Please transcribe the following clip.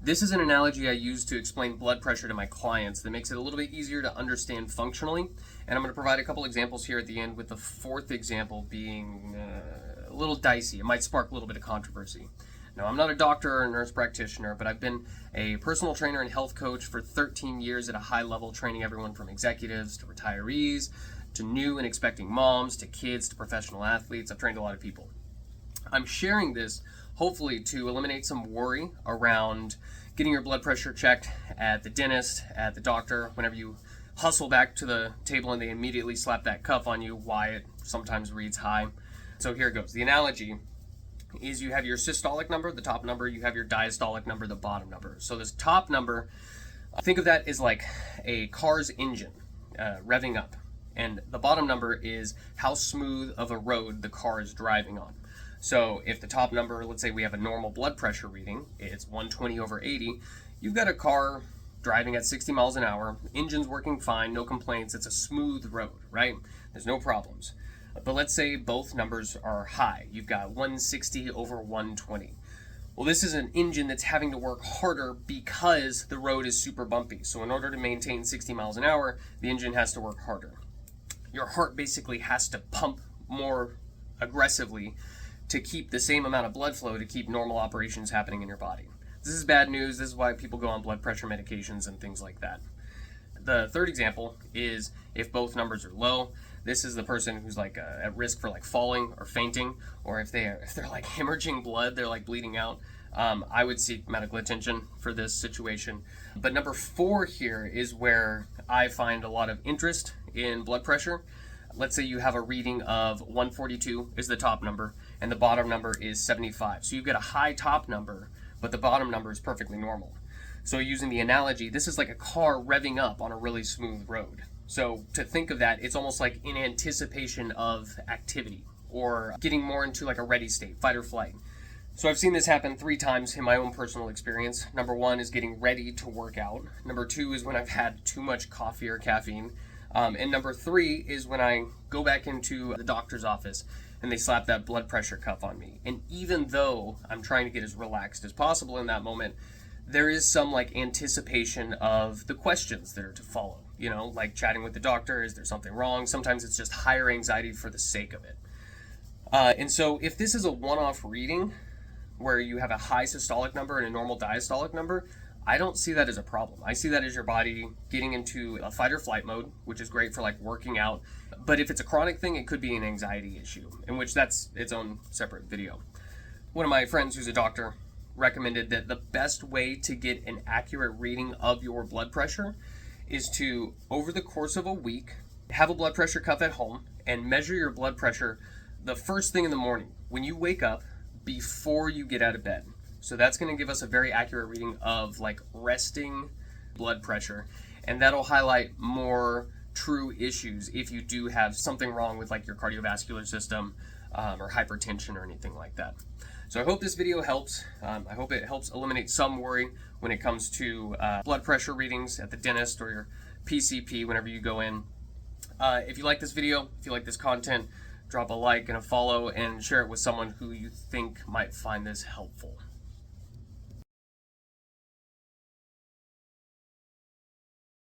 This is an analogy I use to explain blood pressure to my clients that makes it a little bit easier to understand functionally. And I'm going to provide a couple examples here at the end, with the fourth example being a little dicey. It might spark a little bit of controversy. Now, I'm not a doctor or a nurse practitioner, but I've been a personal trainer and health coach for 13 years at a high level, training everyone from executives to retirees to new and expecting moms to kids to professional athletes. I've trained a lot of people. I'm sharing this hopefully to eliminate some worry around getting your blood pressure checked at the dentist, at the doctor, whenever you hustle back to the table and they immediately slap that cuff on you, why it sometimes reads high. So here it goes. The analogy is you have your systolic number, the top number, you have your diastolic number, the bottom number. So this top number, think of that as like a car's engine revving up. And the bottom number is how smooth of a road the car is driving on. So if the top number, let's say we have a normal blood pressure reading, it's 120/80, you've got a car driving at 60 miles an hour, engine's working fine, no complaints, it's a smooth road, right? There's no problems. But let's say both numbers are high. You've got 160/120. Well, this is an engine that's having to work harder because the road is super bumpy. So in order to maintain 60 miles an hour, the engine has to work harder. Your heart basically has to pump more aggressively to keep the same amount of blood flow to keep normal operations happening in your body. This is bad news. This is why people go on blood pressure medications and things like that. The third example is if both numbers are low. This is the person who's like at risk for like falling or fainting, or if they're like hemorrhaging blood, they're like bleeding out. I would seek medical attention for this situation. But number 4 here is where I find a lot of interest in blood pressure. Let's say you have a reading of 142 is the top number, and the bottom number is 75. So you've got a high top number, but the bottom number is perfectly normal. So using the analogy, this is like a car revving up on a really smooth road. So to think of that, it's almost like in anticipation of activity or getting more into like a ready state, fight or flight. So I've seen this happen 3 times in my own personal experience. Number 1 is getting ready to work out. Number 2 is when I've had too much coffee or caffeine. And number 3 is when I go back into the doctor's office and they slap that blood pressure cuff on me. And even though I'm trying to get as relaxed as possible in that moment, there is some like anticipation of the questions that are to follow. You know, like chatting with the doctor, is there something wrong? Sometimes it's just higher anxiety for the sake of it. And so if this is a one-off reading where you have a high systolic number and a normal diastolic number, I don't see that as a problem. I see that as your body getting into a fight or flight mode, which is great for like working out. But if it's a chronic thing, it could be an anxiety issue, in which that's its own separate video. One of my friends who's a doctor recommended that the best way to get an accurate reading of your blood pressure is to, over the course of a week, have a blood pressure cuff at home and measure your blood pressure the first thing in the morning when you wake up before you get out of bed. So that's going to give us a very accurate reading of like resting blood pressure, and that'll highlight more true issues if you do have something wrong with like your cardiovascular system or hypertension or anything like that. So I hope this video helps. I hope it helps eliminate some worry when it comes to blood pressure readings at the dentist or your PCP whenever you go in. If you like this video, if you like this content, drop a like and a follow and share it with someone who you think might find this helpful.